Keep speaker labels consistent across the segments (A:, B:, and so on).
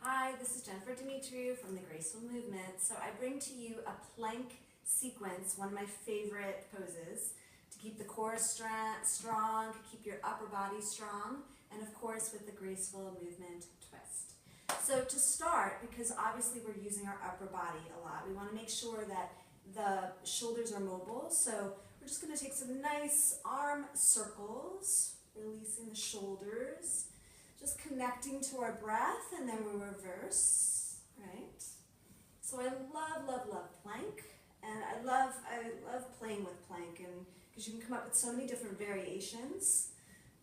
A: Hi, this is Jennifer Dimitriou from the Graceful movement. So I bring to you a plank sequence, one of my favorite poses, to keep the core strong, keep your upper body strong, and of course with the graceful movement twist. So to start, because obviously we're using our upper body a lot, we want to make sure that the shoulders are mobile. So we're just going to take some nice arm circles, releasing the shoulders, just connecting to our breath, and then we reverse, right? So I love plank, and I love playing with plank, and because you can come up with so many different variations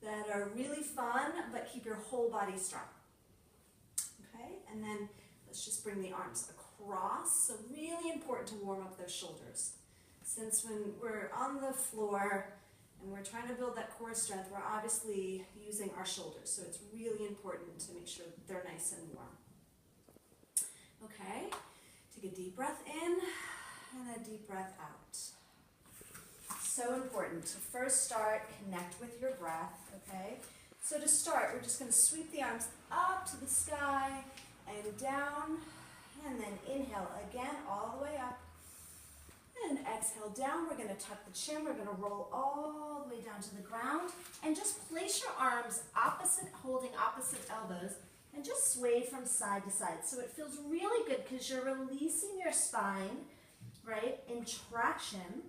A: that are really fun, but keep your whole body strong. Okay, and then let's just bring the arms across. So really important to warm up those shoulders. Since when we're on the floor and we're trying to build that core strength, we're obviously using our shoulders. So it's really important to make sure that they're nice and warm. Okay, take a deep breath in and a deep breath out. So important to first start, connect with your breath, okay? So to start, we're just going to sweep the arms up to the sky and down, and then inhale again all the way up, and exhale down. We're going to tuck the chin, we're going to roll all the way down to the ground, and just place your arms opposite, holding opposite elbows, and just sway from side to side. So it feels really good because you're releasing your spine, right, in traction.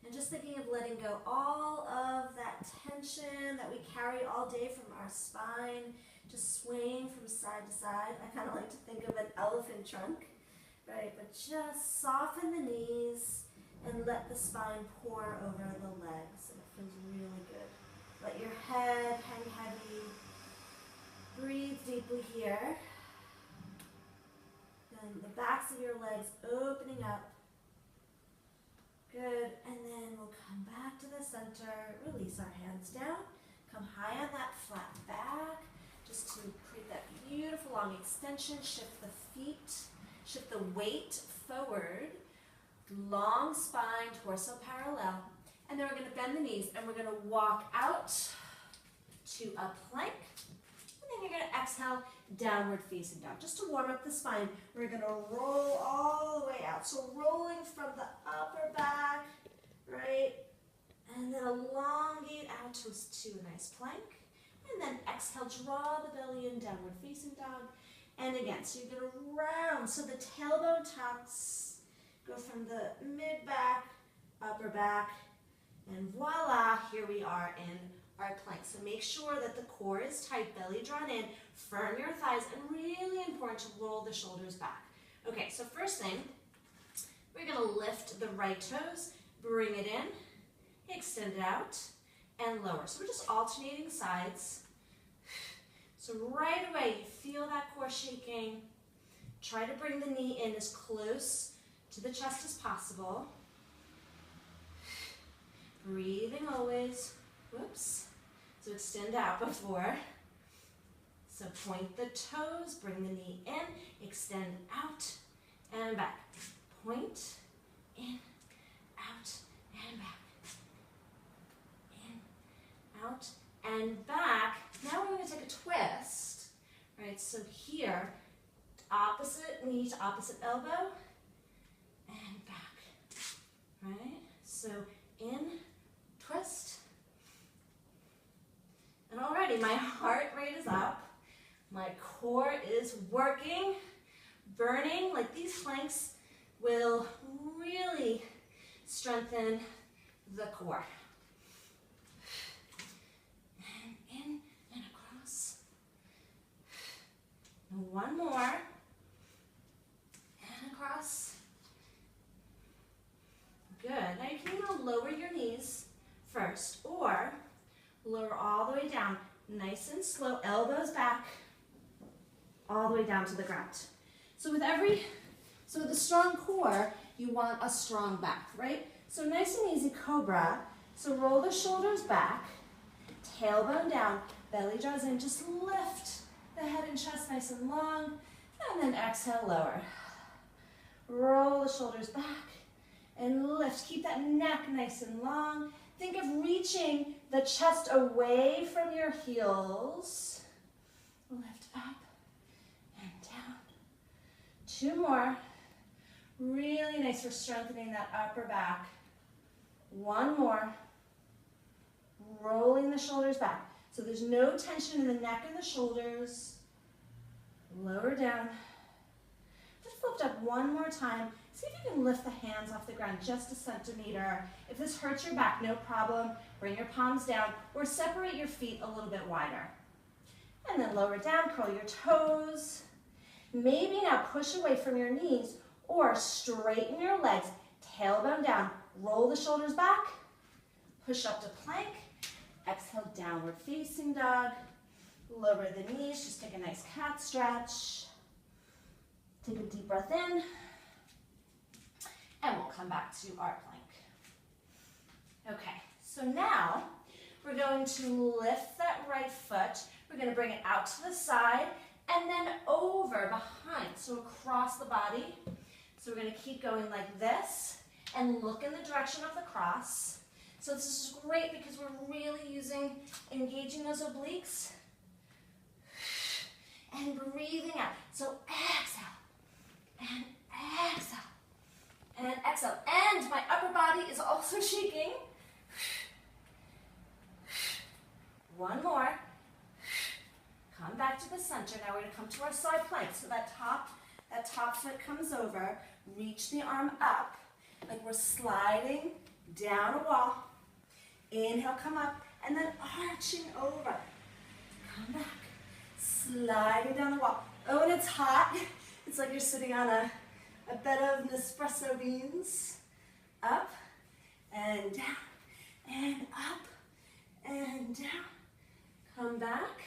A: And just thinking of letting go all of that tension that we carry all day from our spine, just swaying from side to side. I kind of like to think of an elephant trunk, right? But just soften the knees and let the spine pour over the legs. And it feels really good. Let your head hang heavy. Breathe deeply here. Then the backs of your legs opening up. Good, and then we'll come back to the center, release our hands down, come high on that flat back, just to create that beautiful long extension, shift the feet, shift the weight forward, long spine, torso parallel, and then we're going to bend the knees, and we're going to walk out to a plank, and then you're going to exhale, downward facing dog. Just to warm up the spine, we're going to roll all the way out. So rolling from the upper back, right? And then elongate out to a nice plank. And then exhale, draw the belly in, downward facing dog. And again, so you're going to round. So the tailbone tucks, go from the mid back, upper back, and voila, here we are in our plank. So make sure that the core is tight, belly drawn in, firm your thighs, and really important to roll the shoulders back. Okay, so first thing, we're going to lift the right toes, bring it in, extend it out, and lower. So we're just alternating sides. So right away, you feel that core shaking. Try to bring the knee in as close to the chest as possible. Breathing always. Whoops. So extend out before. So point the toes, bring the knee in, extend out and back. Point, in, out, and back. In, out, and back. Now we're going to take a twist. Right, so here, opposite knee to opposite elbow, and back. Right, so in, twist. And already my heart rate is up, my core is working, burning. Like these planks will really strengthen the core. And in and across. And one more. And across. Good. Now you can either lower your knees first or lower all the way down, nice and slow, elbows back, all the way down to the ground. So with a strong core, you want a strong back, right? So nice and easy Cobra. So roll the shoulders back, tailbone down, belly draws in, just lift the head and chest nice and long, and then exhale, lower. Roll the shoulders back and lift. Keep that neck nice and long. Think of reaching the chest away from your heels. Lift up 2 more. Really nice for strengthening that upper back. 1 more. Rolling the shoulders back. So there's no tension in the neck and the shoulders. Lower down. Just lift up 1 more time. See if you can lift the hands off the ground just a centimeter. If this hurts your back, no problem. Bring your palms down or separate your feet a little bit wider. And then lower down, curl your toes. Maybe now push away from your knees or straighten your legs, tailbone down. Roll the shoulders back. Push up to plank. Exhale, downward facing dog. Lower the knees, just take a nice cat stretch. Take a deep breath in. And we'll come back to our plank. Okay, so now we're going to lift that right foot. We're going to bring it out to the side and then over behind, so across the body. So we're going to keep going like this and look in the direction of the cross. So this is great because we're really engaging those obliques and breathing out. So exhale and exhale and exhale. And my upper body is also shaking. 1 more. Come back to the center. Now we're going to come to our side plank. So that top foot comes over. Reach the arm up like we're sliding down a wall. Inhale, come up, and then arching over. Come back. Sliding down the wall. Oh, and it's hot. It's like you're sitting on a bed of Nespresso beans. Up and down and up and down. Come back.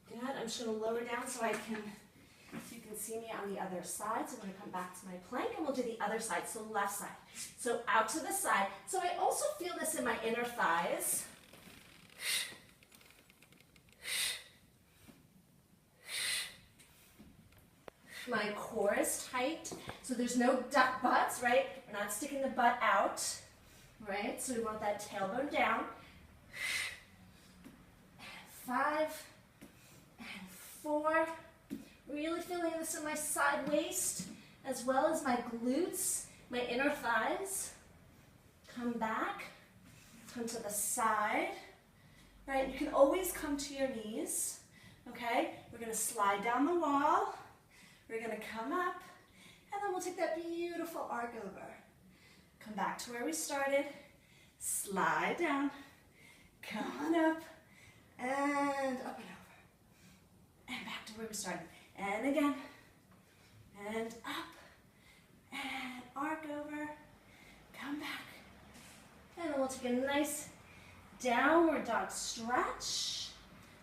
A: Good. I'm just going to lower down so you can see me on the other side. So I'm going to come back to my plank and we'll do the other side. So left side. So out to the side. So I also feel this in my inner thighs. My core is tight, so there's no duck butts, right? We're not sticking the butt out, right? So we want that tailbone down. 5 and 4. Really feeling this in my side waist, as well as my glutes, my inner thighs. Come back, come to the side, right? You can always come to your knees, okay? We're gonna slide down the wall. We're going to come up, and then we'll take that beautiful arc over. Come back to where we started. Slide down. Come on up. And up and over. And back to where we started. And again. And up. And arc over. Come back. And then we'll take a nice downward dog stretch.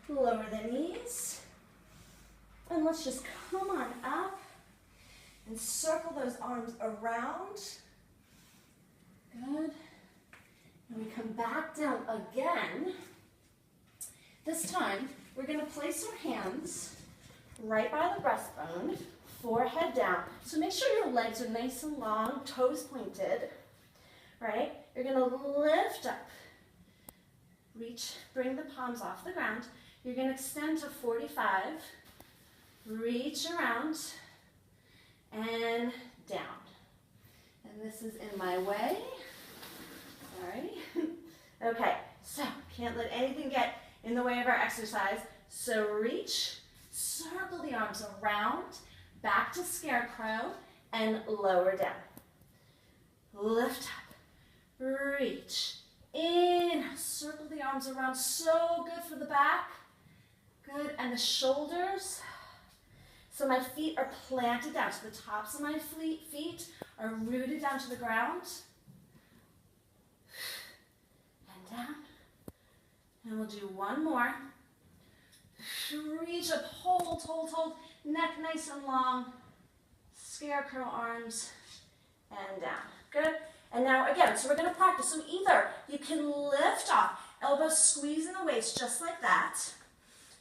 A: Lower the knees. And let's just come on up and circle those arms around. Good. And we come back down again. This time, we're going to place our hands right by the breastbone, forehead down. So make sure your legs are nice and long, toes pointed, right? You're going to lift up. Reach, bring the palms off the ground. You're going to extend to 45. Reach around and down. And this is in my way. Sorry. Okay, so can't let anything get in the way of our exercise. So reach, circle the arms around, back to scarecrow, and lower down. Lift up, reach, in, circle the arms around. So good for the back. Good, and the shoulders. So my feet are planted down. So the tops of my feet are rooted down to the ground. And down. And we'll do 1 more. Reach up, hold, hold, hold. Neck nice and long. Scarecrow arms. And down. Good. And now again, so we're going to practice. So either you can lift off, elbows squeeze in the waist just like that.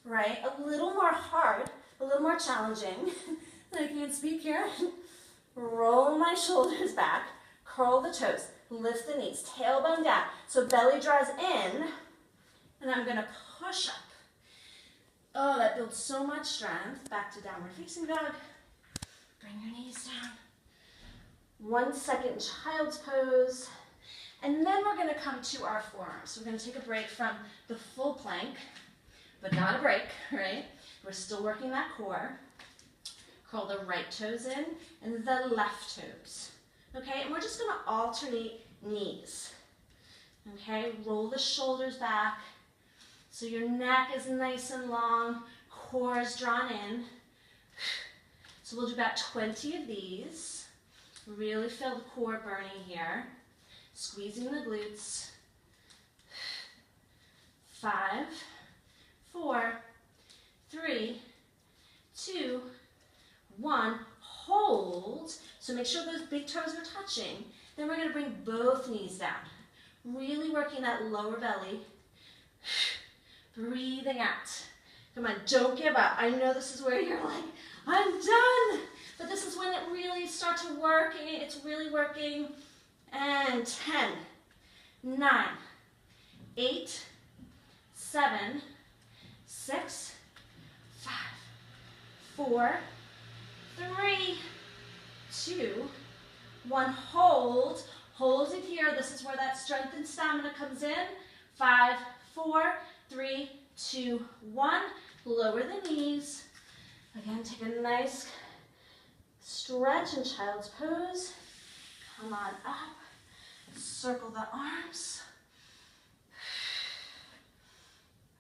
A: Right? A little more hard. A little more challenging. I can't speak here. Roll my shoulders back. Curl the toes. Lift the knees. Tailbone down. So belly draws in. And I'm going to push up. Oh, that builds so much strength. Back to downward facing dog. Bring your knees down. 1 second child's pose. And then we're going to come to our forearms. We're going to take a break from the full plank, but not a break, right? We're still working that core. Curl the right toes in and the left toes. Okay, and we're just going to alternate knees. Okay, roll the shoulders back so your neck is nice and long, core is drawn in. So we'll do about 20 of these. Really feel the core burning here. Squeezing the glutes. 5, 4, 3, 2, 1. Hold. So make sure those big toes are touching. Then we're going to bring both knees down. Really working that lower belly. Breathing out. Come on, don't give up. I know this is where you're like, I'm done. But this is when it really starts to work. It's really working. And 10, 9, 8, 7, 6, 5, 4, 3, 2, 1. Hold. Hold it here. This is where that strength and stamina comes in. 5, 4, 3, 2, 1. Lower the knees. Again, take a nice stretch in child's pose. Come on up. Circle the arms.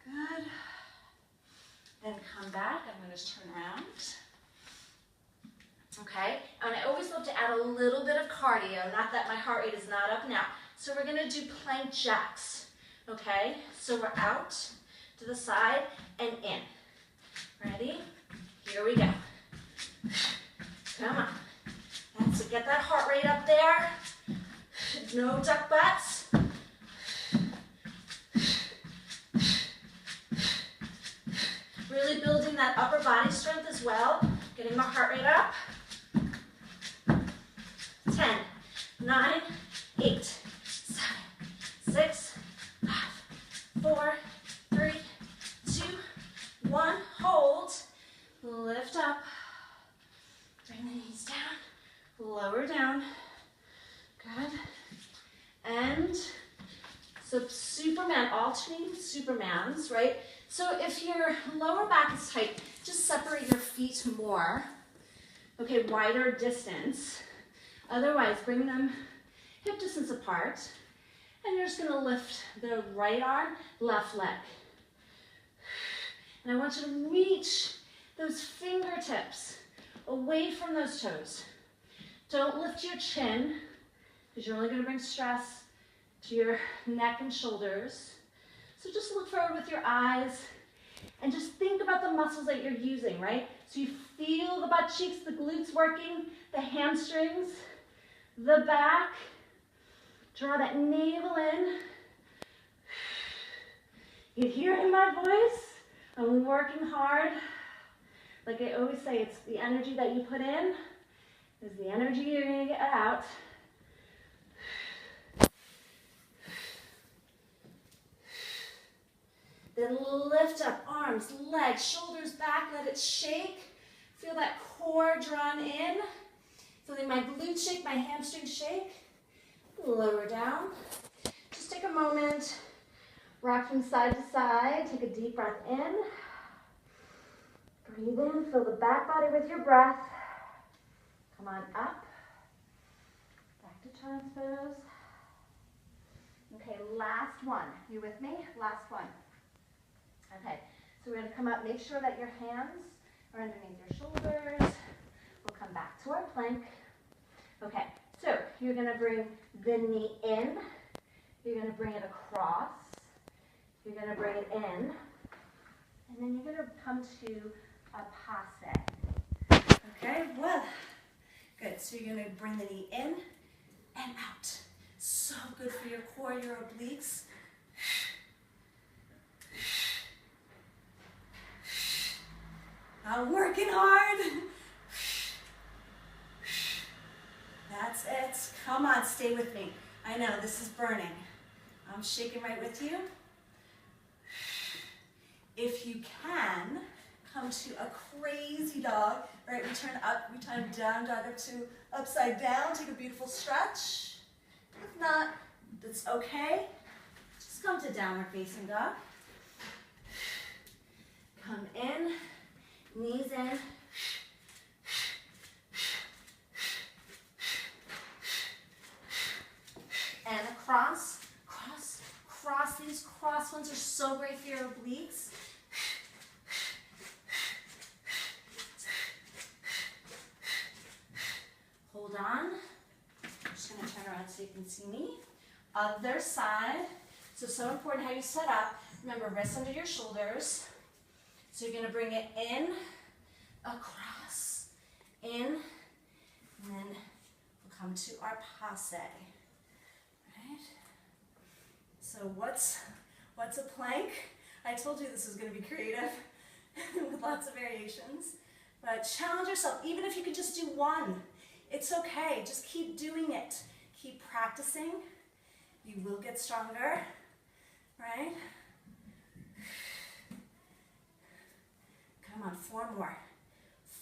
A: Good. Then come back. I'm going to turn around. Okay, and I always love to add a little bit of cardio, not that my heart rate is not up now. So we're going to do plank jacks, okay? So we're out to the side and in. Ready? Here we go. Come on. That's it. Get that heart rate up there. No duck butts. Really building that upper body strength as well. Getting my heart rate up. 10, 9, 8, 7, 6, 5, 4, 3, 2, 1. Hold. Lift up. Bring the knees down. Lower down. Good. And so Superman, alternating Supermans, right? So if your lower back is tight, just separate your feet more. Okay, wider distance. Otherwise, bring them hip distance apart. And you're just going to lift the right arm, left leg. And I want you to reach those fingertips away from those toes. Don't lift your chin, because you're only going to bring stress to your neck and shoulders. So just look forward with your eyes and just think about the muscles that you're using, right? So you feel the butt cheeks, the glutes working, the hamstrings, the back. Draw that navel in. You can hear it in my voice. I'm working hard. Like I always say, it's the energy that you put in is the energy you're going to get out. Then lift up, arms, legs, shoulders back, let it shake. Feel that core drawn in. Feeling my glutes shake, my hamstrings shake. Lower down. Just take a moment, rock from side to side. Take a deep breath in. Breathe in, fill the back body with your breath. Come on up. Back to child's pose. Okay, last one. You with me? Last one. Okay, so we're going to come up. Make sure that your hands are underneath your shoulders. We'll come back to our plank. Okay, so you're going to bring the knee in. You're going to bring it across. You're going to bring it in. And then you're going to come to a passe. Okay, well, good. So you're going to bring the knee in and out. So good for your core, your obliques. I'm working hard. That's it. Come on, stay with me. I know, this is burning. I'm shaking right with you. If you can,
B: come to a crazy dog. Right, we turn up, we turn down dog up to upside down. Take a beautiful stretch. If not, that's okay. Just come to downward facing dog. Come in, knees in. And across, cross, cross. These cross ones are so great for your obliques. Hold on. I'm just going to turn around so you can see me. Other side. So important how you set up. Remember, wrists under your shoulders. So you're going to bring it in, across, in, and then we'll come to our passe. Right? So what's a plank? I told you this was going to be creative with lots of variations. But challenge yourself, even if you could just do one. It's okay, just keep doing it. Keep practicing. You will get stronger, right? Come on, 4 more.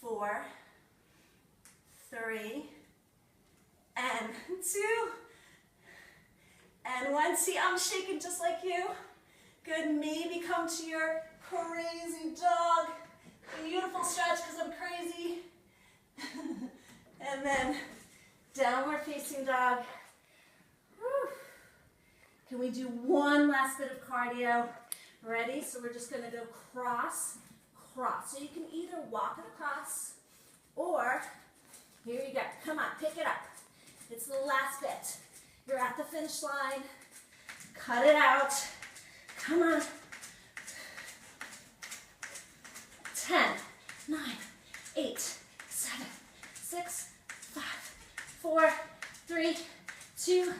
B: 4, 3, and 2, and 1. See, I'm shaking just like you. Good, maybe come to your crazy dog. Beautiful stretch because I'm crazy. And then downward facing dog. Whew. Can we do one last bit of cardio? Ready? So we're just going to go cross, cross. So you can either walk it across or, here you go. Come on, pick it up. It's the last bit. You're at the finish line. Cut it out. Come on. 10, 9, 8, 7, 6, 5, 4, 3, 2,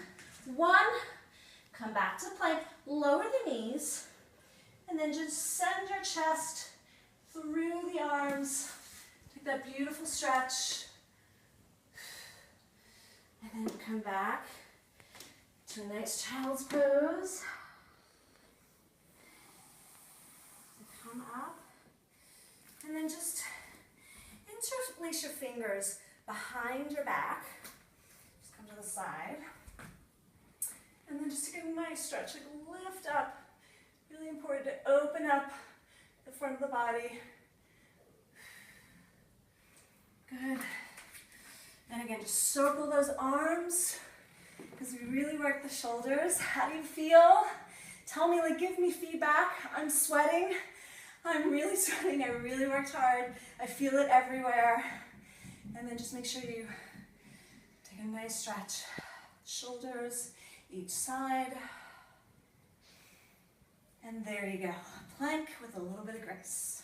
B: 1. Come back to plank. Lower the knees. And then just send your chest through the arms. Take that beautiful stretch. And then come back to a nice child's pose. So come up. And then just interlace your fingers behind your back. Just come to the side. And then just take a nice stretch, like lift up. Really important to open up the front of the body. Good. And again, just circle those arms as we really work the shoulders. How do you feel? Tell me, like, give me feedback. I'm sweating. I'm really sweating. I really worked hard. I feel it everywhere. And then just make sure you take a nice stretch. Shoulders each side. And there you go. Plank with a little bit of grace.